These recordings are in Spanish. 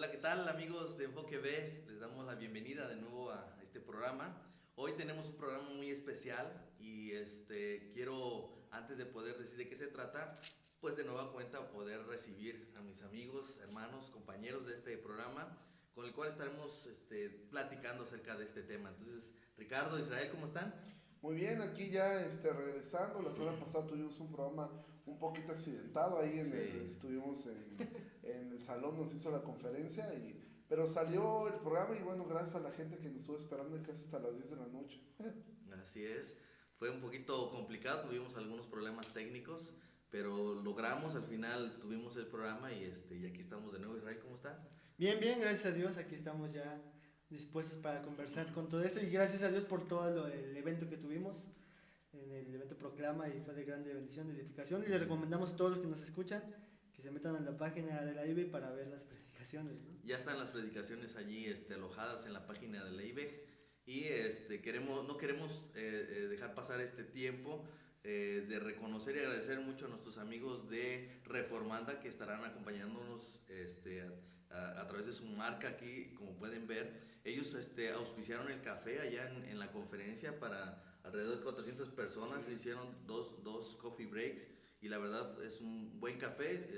Hola, ¿qué tal amigos de Enfoque B? Les damos la bienvenida de nuevo a este programa. Hoy tenemos un programa muy especial y quiero, antes de poder decir de qué se trata, pues de nueva cuenta poder recibir a mis amigos, hermanos, compañeros de este programa, con el cual estaremos platicando acerca de este tema. Entonces, Ricardo, Israel, ¿cómo están? Muy bien, aquí ya regresando. La semana pasada tuvimos un programa un poquito accidentado ahí Sí. estuvimos en el salón, nos hizo la conferencia, pero salió el programa y bueno, gracias a la gente que nos estuvo esperando casi hasta las 10 de la noche. Así es, fue un poquito complicado, tuvimos algunos problemas técnicos, pero logramos, al final tuvimos el programa y aquí estamos de nuevo. Israel, ¿cómo estás? Bien, bien, gracias a Dios, aquí estamos ya dispuestos para conversar con todo esto y gracias a Dios por todo el evento que tuvimos, en el evento Proclama y fue de grande bendición, de edificación y les recomendamos a todos los que nos escuchan que se metan en la página de la IBE para ver las predicaciones, ¿no? Ya están las predicaciones allí alojadas en la página de la IBEG y no queremos dejar pasar este tiempo de reconocer y agradecer mucho a nuestros amigos de Reformanda que estarán acompañándonos a través de su marca aquí, como pueden ver. Ellos auspiciaron el café allá en la conferencia para alrededor de 400 personas, se hicieron dos coffee breaks y la verdad es un buen café.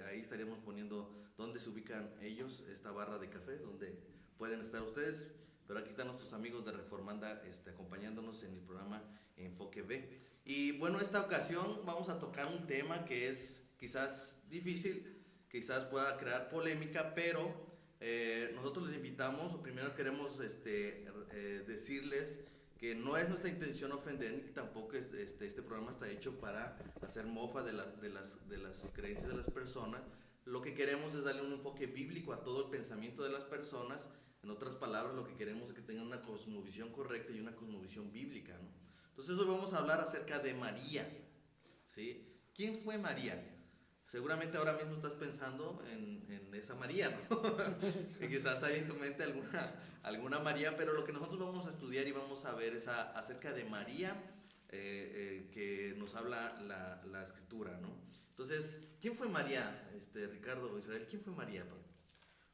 Ahí estaríamos poniendo dónde se ubican ellos, esta barra de café, donde pueden estar ustedes. Pero aquí están nuestros amigos de Reformanda acompañándonos en el programa Enfoque B. Y bueno, esta ocasión vamos a tocar un tema que es quizás difícil, quizás pueda crear polémica, pero nosotros les invitamos, o primero queremos decirles que no es nuestra intención ofender, ni tampoco este programa está hecho para hacer mofa de las creencias de las personas. Lo que queremos es darle un enfoque bíblico a todo el pensamiento de las personas. En otras palabras, lo que queremos es que tengan una cosmovisión correcta y una cosmovisión bíblica, ¿no? Entonces hoy vamos a hablar acerca de María, ¿sí? ¿Quién fue María? Seguramente ahora mismo estás pensando en esa María, ¿no? Que quizás hay en tu mente alguna María, pero lo que nosotros vamos a estudiar y vamos a ver es acerca de María, que nos habla la escritura, ¿no? Entonces, ¿quién fue María, Ricardo Israel? ¿Quién fue María?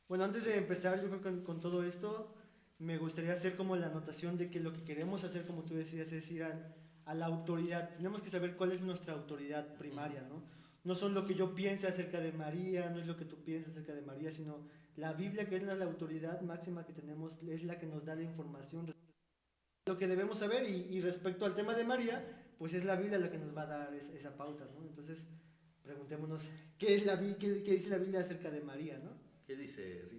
Bueno, antes de empezar, yo creo que con todo esto, me gustaría hacer como la anotación de que lo que queremos hacer, como tú decías, es ir a la autoridad. Tenemos que saber cuál es nuestra autoridad primaria, ¿no? No son lo que yo piense acerca de María, no es lo que tú piensas acerca de María, sino la Biblia, que es la autoridad máxima que tenemos, es la que nos da la información, lo que debemos saber. Y respecto al tema de María, pues es la Biblia la que nos va a dar esa pauta, ¿no? Entonces, preguntémonos, ¿qué dice la Biblia acerca de María, ¿no? ¿Qué dice?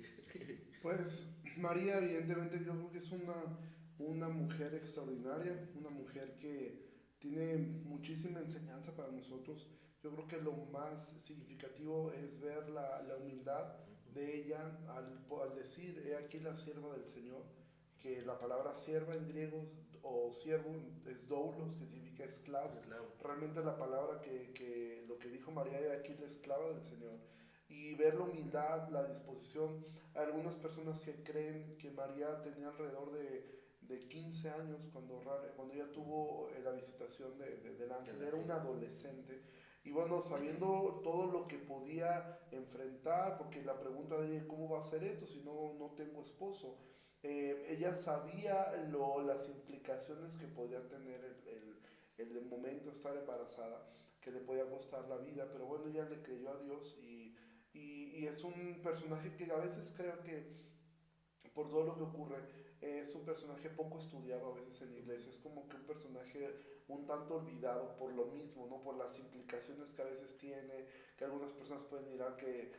Pues María evidentemente yo creo que es una mujer extraordinaria, una mujer que tiene muchísima enseñanza para nosotros. Yo creo que lo más significativo es ver la humildad de ella al decir, he aquí la sierva del Señor, que la palabra sierva en griego o siervo es doulos, que significa esclavo. Esclavo. Realmente la palabra que lo que dijo María, he aquí la esclava del Señor. Y ver la humildad, la disposición. Hay algunas personas que creen que María tenía alrededor de 15 años cuando ella tuvo la visitación del ángel, era una adolescente. Y bueno, sabiendo todo lo que podía enfrentar, porque la pregunta de cómo va a ser esto si no tengo esposo, ella sabía las implicaciones que podía tener el momento de estar embarazada, que le podía costar la vida, pero bueno, ella le creyó a Dios y es un personaje que a veces creo que por todo lo que ocurre, es un personaje poco estudiado a veces en la iglesia, es como que un personaje un tanto olvidado por lo mismo, ¿no? Por las implicaciones que a veces tiene, que algunas personas pueden mirar que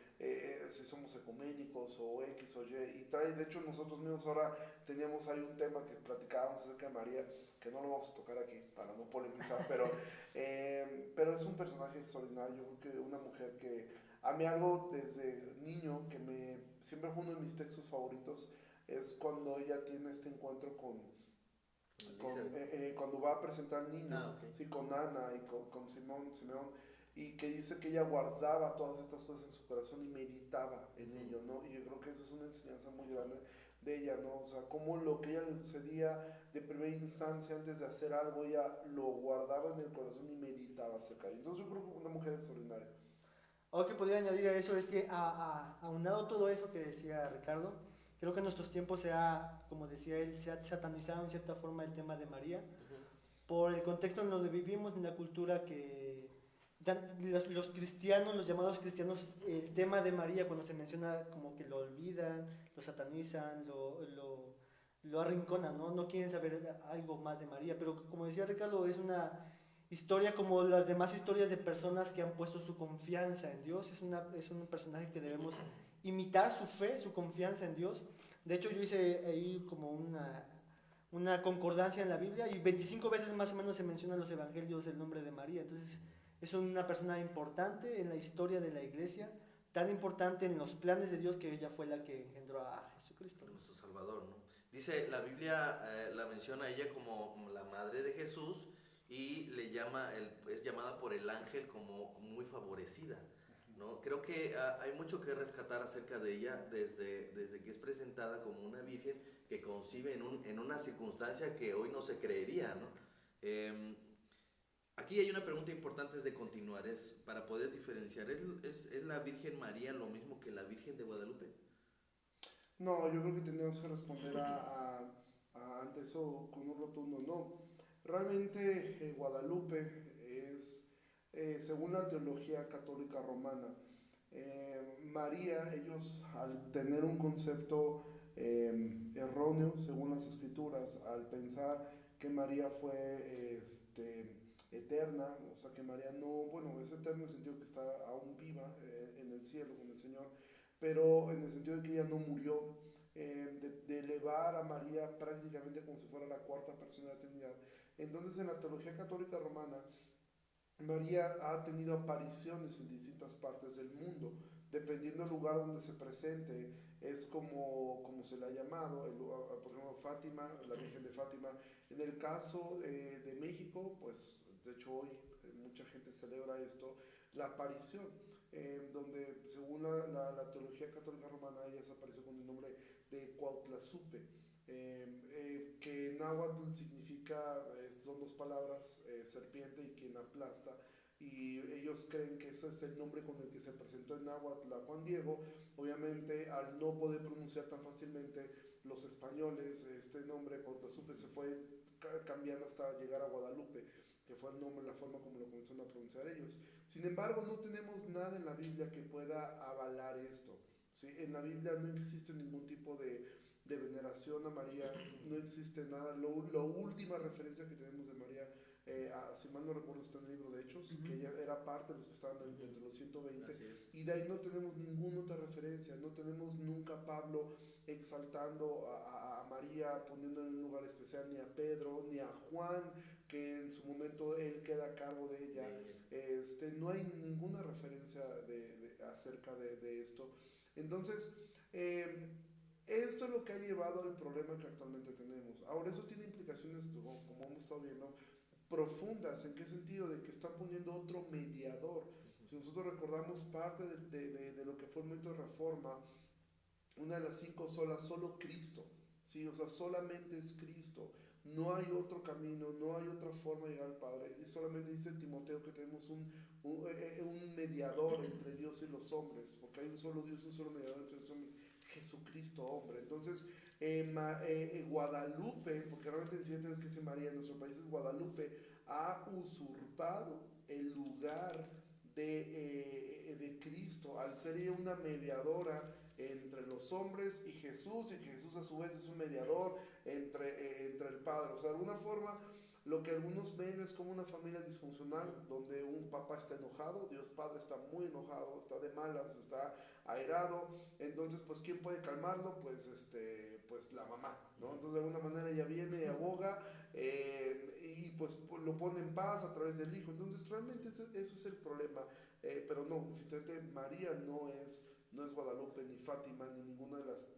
si somos ecuménicos o X o Y, y trae, de hecho nosotros mismos ahora teníamos ahí un tema que platicábamos acerca de María, que no lo vamos a tocar aquí para no polemizar, pero es un personaje extraordinario, yo creo que una mujer que a mí algo desde niño que siempre fue uno de mis textos favoritos es cuando ella tiene este encuentro Elizabeth. cuando va a presentar al Ah, niño, ok. sí, con Ana y con Simeón, y que dice que ella guardaba todas estas cosas en su corazón y meditaba en Ujú. ello, ¿no? Y yo creo que eso es una enseñanza muy grande de ella, ¿no? O sea, cómo lo que ella le sucedía de primera instancia antes de hacer algo, ella lo guardaba en el corazón y meditaba acerca de ello. Entonces yo creo que fue una mujer extraordinaria. Algo que podría añadir a eso es que, aunado todo eso que decía Ricardo, creo que en nuestros tiempos como decía él, se ha satanizado en cierta forma el tema de María, por el contexto en donde vivimos, en la cultura que los cristianos, los llamados cristianos, el tema de María cuando se menciona como que lo olvidan, lo satanizan, lo arrinconan, ¿no? No quieren saber algo más de María, pero como decía Ricardo, es una historia como las demás historias de personas que han puesto su confianza en Dios. Es un personaje que debemos imitar su fe, su confianza en Dios. De hecho, yo hice ahí como una concordancia en la Biblia y 25 veces más o menos se menciona en los evangelios el nombre de María. Entonces, es una persona importante en la historia de la iglesia, tan importante en los planes de Dios que ella fue la que engendró a Jesucristo. Nuestro Salvador, ¿no? Dice, la Biblia la menciona a ella como la madre de Jesús y es llamada por el ángel como muy favorecida, ¿no? Creo que hay mucho que rescatar acerca de ella desde que es presentada como una virgen que concibe en una circunstancia que hoy no se creería, ¿no? Aquí hay una pregunta importante antes de continuar, es para poder diferenciar, ¿es la Virgen María lo mismo que la Virgen de Guadalupe? No, yo creo que tendríamos que responder ante eso con un rotundo no. Realmente Guadalupe es, según la teología católica romana, María, ellos al tener un concepto erróneo, según las escrituras, al pensar que María fue eterna, o sea que María no, bueno, es eterna en el sentido que está aún viva en el cielo con el Señor, pero en el sentido de que ella no murió, de elevar a María prácticamente como si fuera la cuarta persona de la Trinidad. Entonces en la teología católica romana, María ha tenido apariciones en distintas partes del mundo, dependiendo del lugar donde se presente, es como se le ha llamado, por ejemplo Fátima, la Virgen de Fátima. En el caso de México, pues de hecho hoy mucha gente celebra esto, la aparición, donde según la teología católica romana ella se apareció con el nombre de Cuautlazupe, que en náhuatl significa, son dos palabras, serpiente y quien aplasta, y ellos creen que ese es el nombre con el que se presentó en náhuatl a Juan Diego. Obviamente al no poder pronunciar tan fácilmente los españoles este nombre Cuautlazupe se fue cambiando hasta llegar a Guadalupe, que fue el nombre, la forma como lo comenzaron a pronunciar ellos. Sin embargo, no tenemos nada en la Biblia que pueda avalar esto, ¿sí? En la Biblia no existe ningún tipo de veneración a María, no existe nada. La última referencia que tenemos de María, si mal no recuerdo, está en el libro de Hechos, que ella era parte de los que estaban dentro de los 120, y de ahí no tenemos ninguna otra referencia, no tenemos nunca a Pablo exaltando a María, poniéndola en un lugar especial, ni a Pedro, ni a Juan, que en su momento él queda a cargo de ella. No hay ninguna referencia acerca de esto. Entonces, esto es lo que ha llevado al problema que actualmente tenemos. Ahora, eso tiene implicaciones, como hemos estado viendo, profundas. ¿En qué sentido? De que están poniendo otro mediador. Si nosotros recordamos parte de lo que fue el momento de reforma, una de las 5 solas, solo Cristo, ¿sí? O sea, solamente es Cristo. No hay otro camino, no hay otra forma de llegar al Padre. Y solamente dice Timoteo que tenemos un mediador entre Dios y los hombres, porque hay un solo Dios, un solo mediador entre los hombres, Jesucristo hombre. Entonces, Guadalupe, porque realmente en sí tenemos que decir María, en nuestro país es Guadalupe, ha usurpado el lugar de Cristo, al ser ella una mediadora entre los hombres y Jesús a su vez es un mediador entre el Padre. O sea, de alguna forma, lo que algunos ven es como una familia disfuncional, donde un papá está enojado, Dios Padre está muy enojado, está de malas, está airado. Entonces, pues, ¿quién puede calmarlo? Pues la mamá, ¿no? Entonces, de alguna manera ella viene, aboga, y pues lo pone en paz a través del Hijo. Entonces, realmente eso es el problema. Pero no, definitivamente María no es Guadalupe, ni Fátima, ni ninguna de las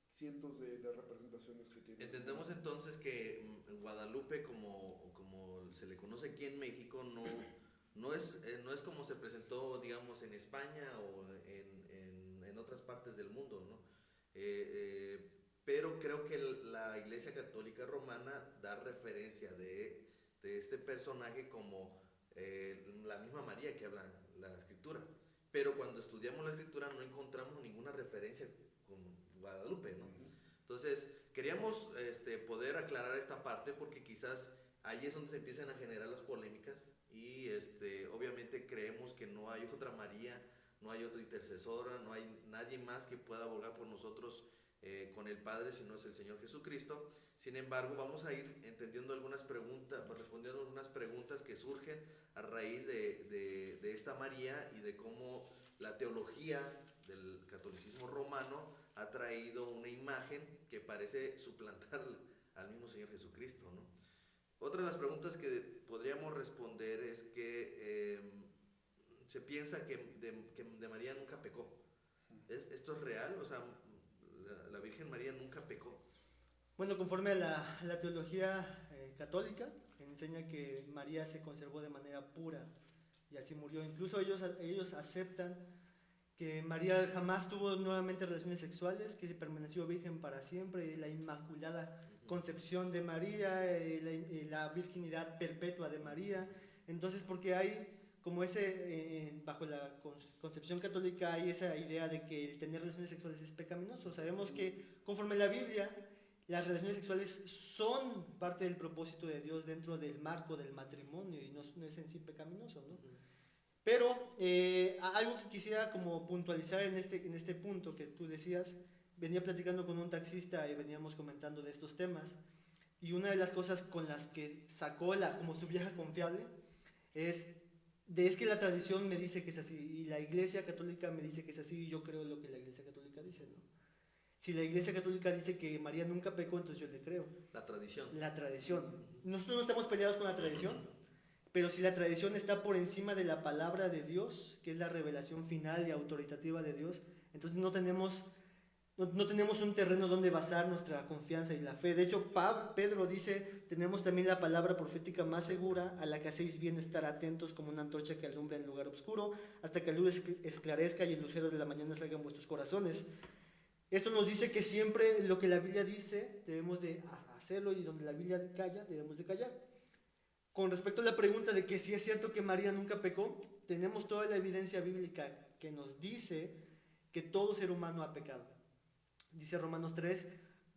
cientos de representaciones que tiene. Entendemos entonces que Guadalupe, como se le conoce aquí en México, no es como se presentó, digamos, en España o en otras partes del mundo, ¿no? Pero creo que la Iglesia Católica Romana da referencia de este personaje como la misma María que habla la Escritura. pero cuando estudiamos la escritura no encontramos ninguna referencia con Guadalupe, ¿no? Entonces, queríamos poder aclarar esta parte porque quizás ahí es donde se empiezan a generar las polémicas y obviamente creemos que no hay otra María, no hay otra intercesora, no hay nadie más que pueda abogar por nosotros con el Padre si no es el Señor Jesucristo. Sin embargo, vamos a ir entendiendo algunas preguntas, respondiendo algunas preguntas que surgen a raíz de esta María y de cómo la teología del catolicismo romano ha traído una imagen que parece suplantar al mismo Señor Jesucristo, ¿no? Otra de las preguntas que podríamos responder es que se piensa que de María nunca pecó. ¿Esto es real? O sea, la Virgen María nunca pecó. Bueno, conforme a la teología católica, enseña que María se conservó de manera pura y así murió. Incluso ellos aceptan que María jamás tuvo nuevamente relaciones sexuales, que se permaneció virgen para siempre, la inmaculada concepción de María, la virginidad perpetua de María. Entonces, porque hay como bajo la concepción católica hay esa idea de que el tener relaciones sexuales es pecaminoso. Sabemos que conforme a la Biblia, las relaciones sexuales son parte del propósito de Dios dentro del marco del matrimonio y no es en sí pecaminoso, ¿no? Pero algo que quisiera como puntualizar en este punto que tú decías, venía platicando con un taxista y veníamos comentando de estos temas, y una de las cosas con las que sacó como su vieja confiable es que la tradición me dice que es así, y la Iglesia Católica me dice que es así, y yo creo lo que la Iglesia Católica dice, ¿no? Si la Iglesia Católica dice que María nunca pecó, entonces yo le creo. La tradición. La tradición. Nosotros no estamos peleados con la tradición, pero si la tradición está por encima de la palabra de Dios, que es la revelación final y autoritativa de Dios, entonces no tenemos un terreno donde basar nuestra confianza y la fe. De hecho, Pedro dice, tenemos también la palabra profética más segura, a la que hacéis bien estar atentos como una antorcha que alumbra en lugar oscuro, hasta que la luz esclarezca y el lucero de la mañana salga en vuestros corazones. Esto nos dice que siempre lo que la Biblia dice debemos de hacerlo, y donde la Biblia calla debemos de callar. Con respecto a la pregunta de que si es cierto que María nunca pecó, tenemos toda la evidencia bíblica que nos dice que todo ser humano ha pecado. Dice Romanos 3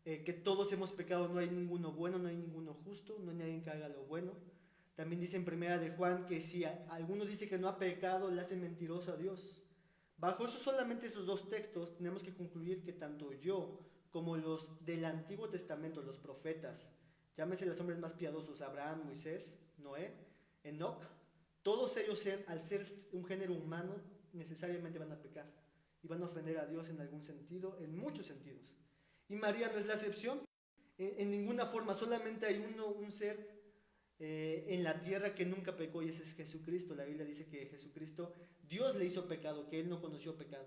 que todos hemos pecado, no hay ninguno bueno, no hay ninguno justo, no hay nadie que haga lo bueno. También dice en primera de Juan que si alguno dice que no ha pecado, le hace mentiroso a Dios. Bajo solamente esos dos textos tenemos que concluir que tanto yo como los del Antiguo Testamento, los profetas, llámese los hombres más piadosos, Abraham, Moisés, Noé, Enoc, todos ellos al ser un género humano necesariamente van a pecar y van a ofender a Dios en algún sentido, en muchos sentidos. Y María no es la excepción, en ninguna forma. Solamente hay un ser en la tierra que nunca pecó, y ese es Jesucristo. La Biblia dice que Jesucristo, Dios le hizo pecado, que Él no conoció pecado.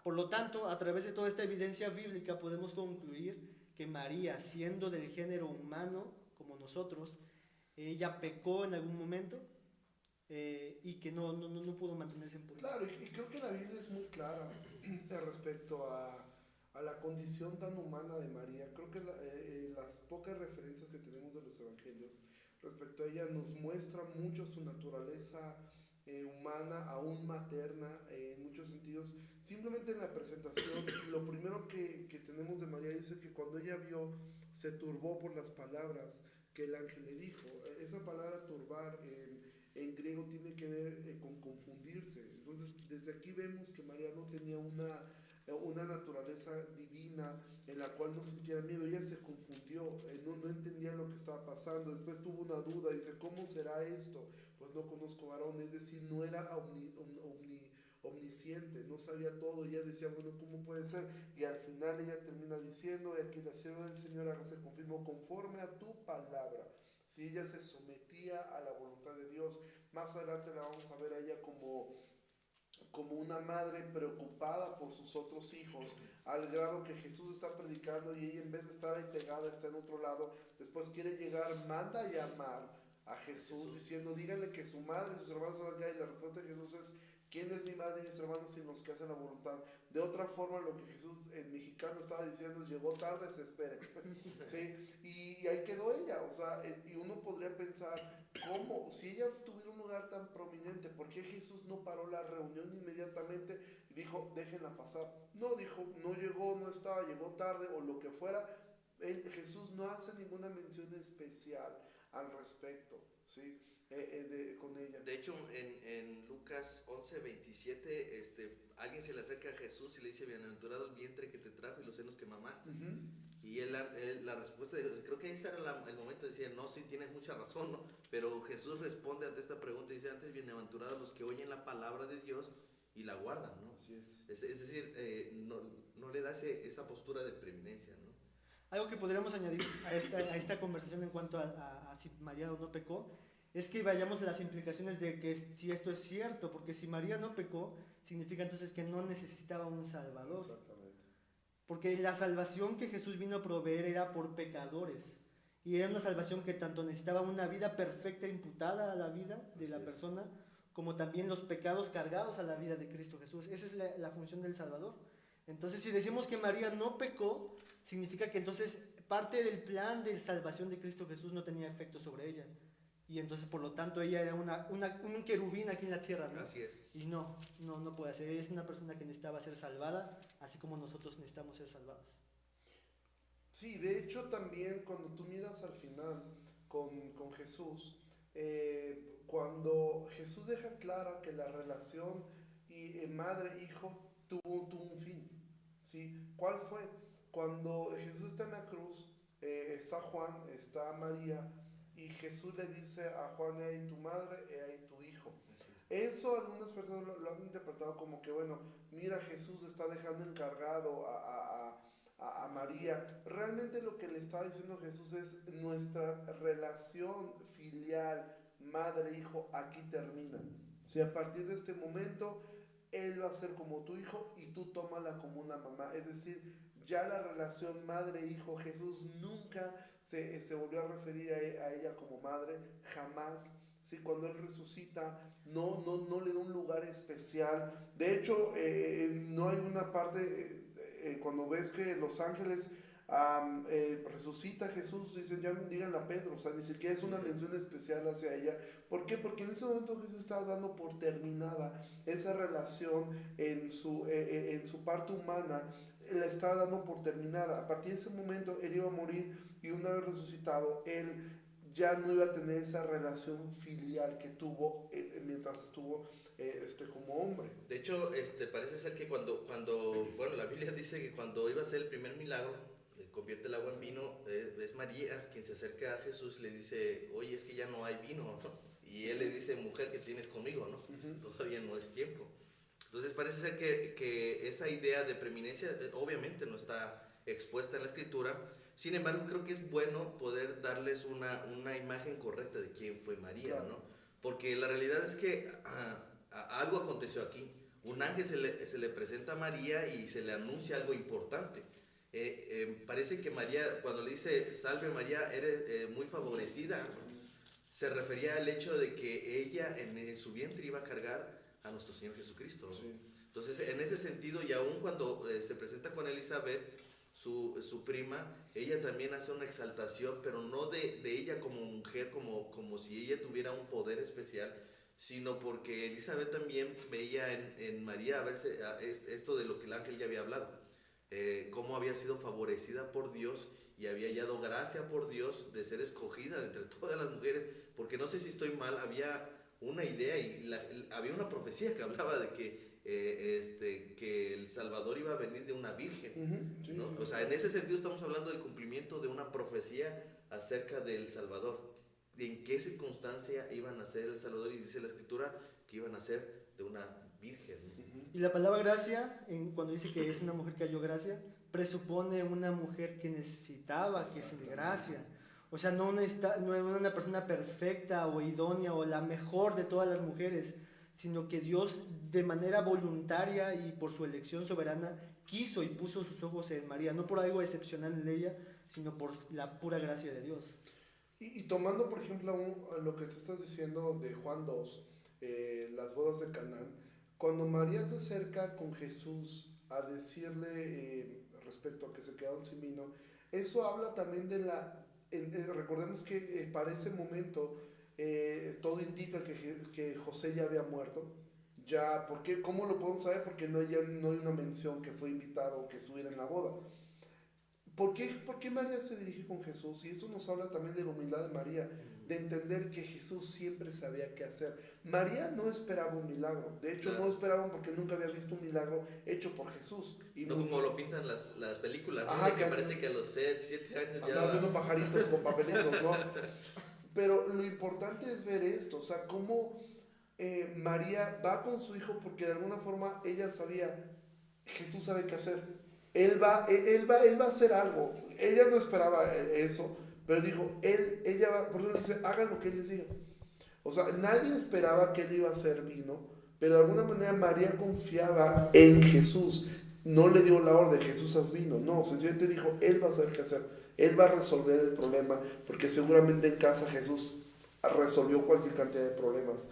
Por lo tanto, a través de toda esta evidencia bíblica podemos concluir que María, siendo del género humano como nosotros, ella pecó en algún momento y que no pudo mantenerse en pureza. Claro, y creo que la Biblia es muy clara respecto a la condición tan humana de María. Creo que las pocas referencias que tenemos de los evangelios respecto a ella nos muestran mucho su naturaleza humana, aún materna, en muchos sentidos. Simplemente en la presentación, lo primero que tenemos de María dice que cuando ella vio, se turbó por las palabras que el ángel le dijo. Esa palabra turbar en griego tiene que ver con confundirse. Entonces, desde aquí vemos que María no tenía una naturaleza divina en la cual no sintiera miedo. Ella se confundió, no entendía lo que estaba pasando. Después tuvo una duda, dice, ¿cómo será esto? Pues no conozco varón, es decir, no era omnisciente, no sabía todo. Ella decía, bueno, ¿cómo puede ser? Y al final ella termina diciendo, aquí la sierva del Señor, hágase conforme a tu palabra. Si ella se sometía a la voluntad de Dios. Más adelante la vamos a ver a ella como una madre preocupada por sus otros hijos, al grado que Jesús está predicando y ella, en vez de estar ahí pegada, está en otro lado. Después quiere llegar, manda a llamar a Jesús diciendo, díganle que su madre y sus hermanos van acá, y la respuesta de Jesús es, ¿quién es mi madre y mis hermanos sino los que hacen la voluntad? De otra forma, lo que Jesús en mexicano estaba diciendo es, llegó tarde, se espera. ¿Sí? Y ahí quedó ella, o sea, y uno podría pensar, ¿cómo? Si ella tuviera un lugar tan prominente, ¿por qué Jesús no paró la reunión inmediatamente y dijo, déjenla pasar? No, dijo, no llegó, no estaba, llegó tarde o lo que fuera. Jesús no hace ninguna mención especial al respecto, ¿sí? Con ella. De hecho, en Lucas 11:27, alguien se le acerca a Jesús y le dice, bienaventurado el vientre que te trajo y los senos que mamaste. Y la respuesta, creo que ese era el momento de decir, no, sí, tienes mucha razón, ¿no? Pero Jesús responde ante esta pregunta y dice, antes bienaventurados los que oyen la palabra de Dios y la guardan, ¿no? Así es. Es decir, no le da esa postura de preeminencia, ¿no? Algo que podríamos añadir a esta conversación en cuanto a si María o no pecó, es que vayamos a las implicaciones de que si esto es cierto, porque si María no pecó, significa entonces que no necesitaba un Salvador. Exactamente. Porque la salvación que Jesús vino a proveer era por pecadores. Y era una salvación que tanto necesitaba una vida perfecta imputada a la vida de la persona, como también los pecados cargados a la vida de Cristo Jesús. Esa es la función del Salvador. Entonces, si decimos que María no pecó, significa que entonces parte del plan de salvación de Cristo Jesús no tenía efecto sobre ella. Y entonces, por lo tanto, ella era un querubín aquí en la tierra, ¿no? Así es. Y no puede ser. Ella es una persona que necesitaba ser salvada, así como nosotros necesitamos ser salvados. Sí, de hecho también cuando tú miras al final con Jesús, cuando Jesús deja clara que la relación madre-hijo tuvo un fin, ¿sí? ¿Cuál fue? Cuando Jesús está en la cruz, está Juan, está María, y Jesús le dice a Juan, ahí tu madre, ahí tu hijo. Eso algunas personas lo han interpretado como que, bueno, mira, Jesús está dejando encargado a María. Realmente lo que le está diciendo Jesús es, nuestra relación filial, madre-hijo, aquí termina. Si a partir de este momento, Él va a ser como tu hijo y tú tómala como una mamá. Es decir, ya la relación madre-hijo, Jesús nunca se volvió a referir a ella como madre, jamás. ¿Sí? Cuando Él resucita, no le da un lugar especial. De hecho, no hay una parte, cuando ves que los ángeles resucita a Jesús, dicen, ya díganle a Pedro, o sea, ni siquiera es una mención especial hacia ella. ¿Por qué? Porque en ese momento Jesús estaba dando por terminada esa relación en su parte humana, la estaba dando por terminada. A partir de ese momento Él iba a morir y una vez resucitado, Él ya no iba a tener esa relación filial que tuvo mientras estuvo como hombre. De hecho, parece ser que cuando, bueno, la Biblia dice que cuando iba a ser el primer milagro, convierte el agua en vino, es María quien se acerca a Jesús y le dice, oye, es que ya no hay vino, ¿no? Y él le dice, mujer, ¿qué tienes conmigo, no? Todavía no es tiempo. Entonces parece ser que esa idea de preeminencia obviamente no está expuesta en la Escritura. Sin embargo, creo que es bueno poder darles una imagen correcta de quién fue María, claro, ¿no? Porque la realidad es que algo aconteció aquí. Un ángel se le presenta a María y se le anuncia algo importante. Parece que María, cuando le dice, salve María, eres muy favorecida, se refería al hecho de que ella en su vientre iba a cargar a nuestro Señor Jesucristo, ¿no? Sí. Entonces, en ese sentido, y aún cuando se presenta con Elizabeth, su prima, ella también hace una exaltación, pero no de ella como mujer, como si ella tuviera un poder especial, sino porque Elizabeth también veía en María esto de lo que el ángel ya había hablado, cómo había sido favorecida por Dios y había hallado gracia por Dios de ser escogida de entre todas las mujeres, porque no sé si estoy mal, había una idea y había una profecía que hablaba de que el Salvador iba a venir de una virgen, sí, ¿no? O sea, en ese sentido estamos hablando del cumplimiento de una profecía acerca del Salvador. ¿En qué circunstancia iban a ser el Salvador? Y dice la Escritura que iban a ser de una virgen, ¿no? Y la palabra gracia, cuando dice que es una mujer que halló gracia, presupone una mujer que necesitaba que se le gracia. O sea, no era una persona perfecta o idónea o la mejor de todas las mujeres, sino que Dios de manera voluntaria y por su elección soberana quiso y puso sus ojos en María, no por algo excepcional en ella, sino por la pura gracia de Dios. Y tomando, por ejemplo, lo que te estás diciendo de Juan 2, las bodas de Canaán, Cuando María se acerca con Jesús a decirle respecto a que se quedaron sin vino, eso habla también de recordemos que para ese momento todo indica que José ya había muerto. Ya, ¿cómo lo podemos saber? Porque no hay una mención que fue invitado o que estuviera en la boda. ¿Por qué María se dirige con Jesús? Y esto nos habla también de la humildad de María, de entender que Jesús siempre sabía qué hacer. María no esperaba un milagro, de hecho Claro. no esperaban porque nunca había visto un milagro hecho por Jesús. Y No como lo pintan las películas, ¿no? Ajá, De que parece que a los 7 años andaba haciendo pajaritos con papelitos, ¿no? Pero lo importante es ver esto, o sea, cómo María va con su hijo porque de alguna forma ella sabía, Jesús sabe qué hacer. Él va a hacer algo. Ella no esperaba eso, pero dijo, ella va, por eso le dice, hagan lo que él les diga. O sea, nadie esperaba que él iba a hacer vino, pero de alguna manera María confiaba en Jesús. No le dio la orden, Jesús haz vino. No, sencillamente dijo, él va a saber qué hacer. Él va a resolver el problema, porque seguramente en casa Jesús resolvió cualquier cantidad de problemas.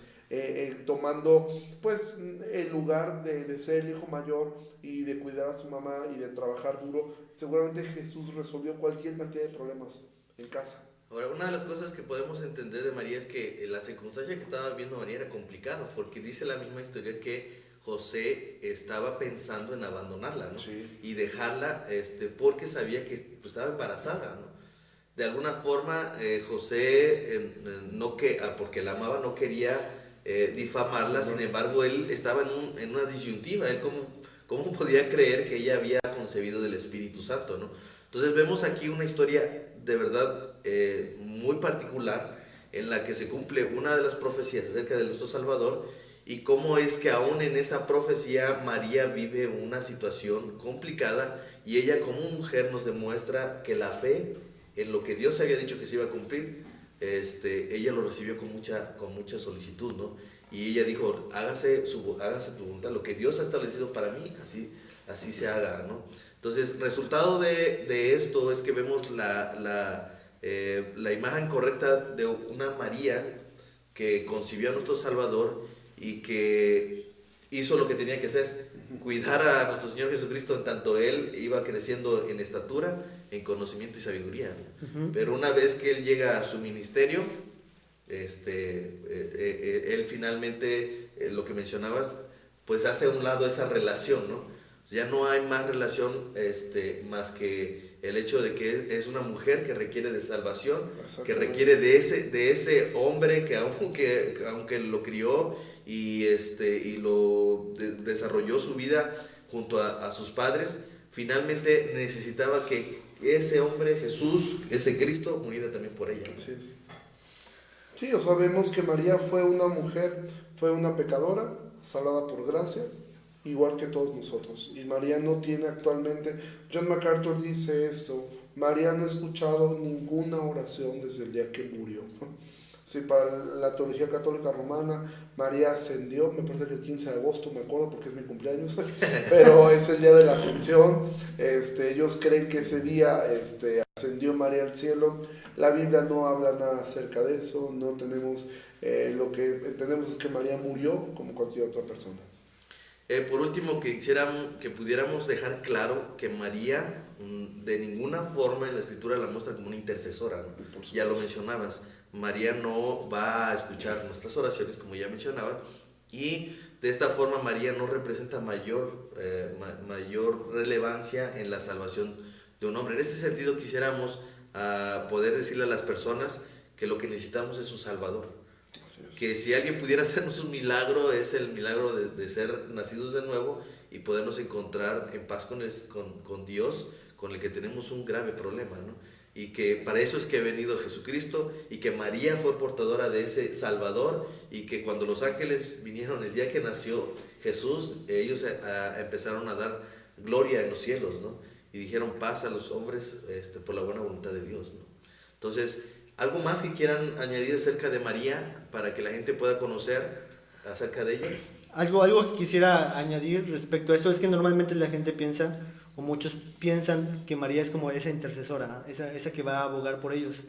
Tomando pues el lugar de ser el hijo mayor y de cuidar a su mamá y de trabajar duro, seguramente Jesús resolvió cualquier cantidad de problemas en casa. Ahora, una de las cosas que podemos entender de María es que la circunstancia que estaba viviendo María era complicada, porque dice la misma historia que José estaba pensando en abandonarla, ¿no? Sí. Y dejarla porque sabía que pues, estaba embarazada, ¿no? De alguna forma José, porque la amaba, no quería difamarla, sin embargo él estaba en una disyuntiva. Él cómo podía creer que ella había concebido del Espíritu Santo, ¿no? Entonces vemos aquí una historia de verdad muy particular en la que se cumple una de las profecías acerca de nuestro Salvador, y cómo es que aún en esa profecía María vive una situación complicada, y ella como mujer nos demuestra que la fe en lo que Dios había dicho que se iba a cumplir, ella lo recibió con mucha solicitud, ¿no? Y ella dijo, hágase tu voluntad, lo que Dios ha establecido para mí, así se haga, ¿no? Entonces, resultado de esto es que vemos la imagen correcta de una María que concibió a nuestro Salvador y que hizo lo que tenía que hacer, cuidar a nuestro Señor Jesucristo en tanto Él iba creciendo en estatura, en conocimiento y sabiduría, ¿no? Pero una vez que Él llega a su ministerio, Él finalmente, lo que mencionabas, pues hace a un lado esa relación, ¿no? Ya no hay más relación más que el hecho de que es una mujer que requiere de salvación, que requiere de ese hombre que aunque lo crió y lo desarrolló su vida junto a sus padres, finalmente necesitaba que ese hombre, Jesús, ese Cristo, muriera también por ella. Así es. Sí, o sea, vemos que María fue una mujer, fue una pecadora, salvada por gracia, igual que todos nosotros. Y María no tiene actualmente, John MacArthur dice esto, María no ha escuchado ninguna oración desde el día que murió. Sí, para la teología católica romana, María ascendió, me parece que el 15 de agosto, me acuerdo porque es mi cumpleaños, pero es el día de la ascensión. Ellos creen que ese día ascendió María al cielo. La Biblia no habla nada acerca de eso, no tenemos, lo que entendemos es que María murió como cualquier otra persona. Por último, que pudiéramos dejar claro que María de ninguna forma en la Escritura la muestra como una intercesora, ¿no? Ya lo mencionabas, María no va a escuchar nuestras oraciones, como ya mencionaba, y de esta forma María no representa mayor relevancia en la salvación de un hombre. En este sentido quisiéramos poder decirle a las personas que lo que necesitamos es un Salvador. Que si alguien pudiera hacernos un milagro, es el milagro de ser nacidos de nuevo y podernos encontrar en paz con Dios, con el que tenemos un grave problema, ¿no? Y que para eso es que ha venido Jesucristo, y que María fue portadora de ese Salvador, y que cuando los ángeles vinieron el día que nació Jesús, ellos empezaron a dar gloria en los cielos, ¿no? Y dijeron paz a los hombres por la buena voluntad de Dios, ¿no? Entonces, ¿algo más que quieran añadir acerca de María para que la gente pueda conocer acerca de ella? Algo que quisiera añadir respecto a esto es que normalmente la gente piensa, o muchos piensan, que María es como esa intercesora, esa que va a abogar por ellos.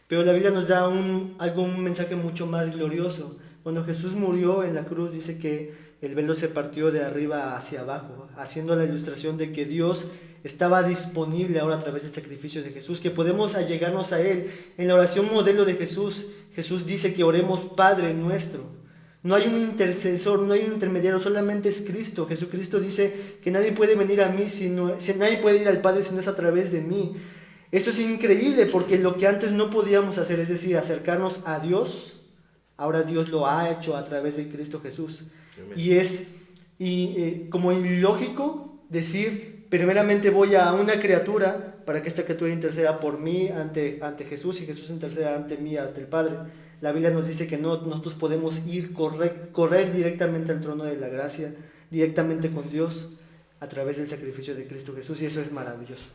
Pero la Biblia nos da un mensaje mucho más glorioso. Cuando Jesús murió en la cruz, dice que el velo se partió de arriba hacia abajo, haciendo la ilustración de que Dios estaba disponible ahora a través del sacrificio de Jesús, que podemos allegarnos a Él. En la oración modelo de Jesús, Jesús dice que oremos Padre nuestro. No hay un intercesor, no hay un intermediario, solamente es Cristo. Jesucristo dice que nadie puede venir a mí, nadie puede ir al Padre si no es a través de mí. Esto es increíble porque lo que antes no podíamos hacer, es decir, acercarnos a Dios, ahora Dios lo ha hecho a través de Cristo Jesús. Y es como ilógico decir, primeramente voy a una criatura para que esta criatura interceda por mí ante Jesús y Jesús interceda ante mí, ante el Padre. La Biblia nos dice que no, nosotros podemos correr directamente al trono de la gracia, directamente con Dios, a través del sacrificio de Cristo Jesús, y eso es maravilloso.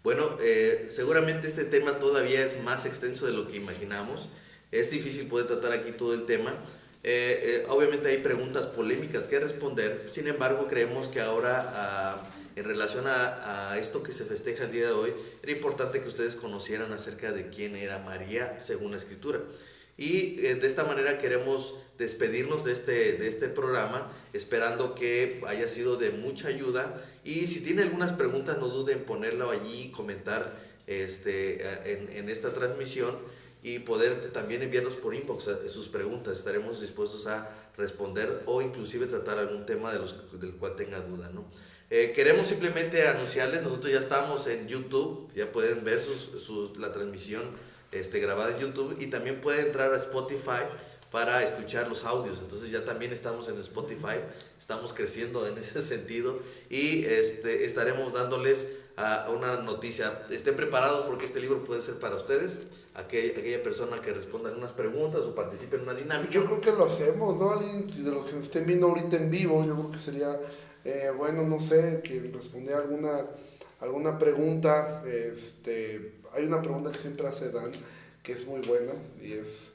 Bueno, seguramente este tema todavía es más extenso de lo que imaginamos. Es difícil poder tratar aquí todo el tema. Obviamente hay preguntas polémicas que responder. Sin embargo, creemos que ahora, en relación a esto que se festeja el día de hoy, era importante que ustedes conocieran acerca de quién era María según la Escritura. Y de esta manera queremos despedirnos de este programa, esperando que haya sido de mucha ayuda. Y si tienen algunas preguntas, no duden en ponerlo allí, comentar en esta transmisión, y poder también enviarnos por inbox sus preguntas. Estaremos dispuestos a responder o inclusive tratar algún tema del cual tenga duda, ¿no? Queremos simplemente anunciarles, nosotros ya estamos en YouTube, ya pueden ver la transmisión grabada en YouTube, y también pueden entrar a Spotify para escuchar los audios. Entonces ya también estamos en Spotify, estamos creciendo en ese sentido, y estaremos dándoles una noticia. Estén preparados porque este libro puede ser para ustedes, aquella persona que responda algunas preguntas o participe en una dinámica. Yo creo que lo hacemos, ¿no? Alguien de los que nos estén viendo ahorita en vivo, yo creo que sería bueno, no sé, que respondiera alguna pregunta. Hay una pregunta que siempre hace Dan, que es muy buena, y es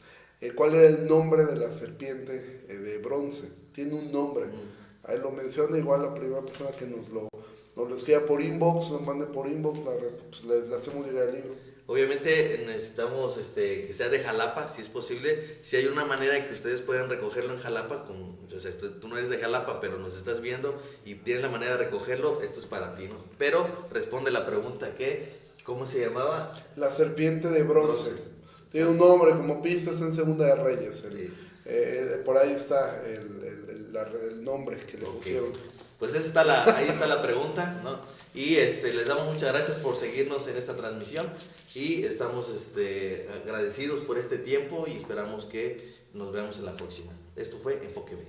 ¿cuál era el nombre de la serpiente de bronce? Tiene un nombre. Ahí lo menciona, igual la primera persona que nos lo escriba por inbox, lo mande por inbox, le hacemos llegar el libro. Obviamente necesitamos que sea de Jalapa, si es posible. Si hay una manera en que ustedes puedan recogerlo en Jalapa, o sea, tú no eres de Jalapa, pero nos estás viendo y tienes la manera de recogerlo, esto es para ti, ¿no? Pero responde la pregunta, ¿cómo se llamaba? La serpiente de bronce. Tiene un nombre, como pistas en Segunda de Reyes. Por ahí está el nombre que le pusieron. Pues ahí está la pregunta, ¿no? Y les damos muchas gracias por seguirnos en esta transmisión, y estamos agradecidos por este tiempo, y esperamos que nos veamos en la próxima. Esto fue Enfoque B.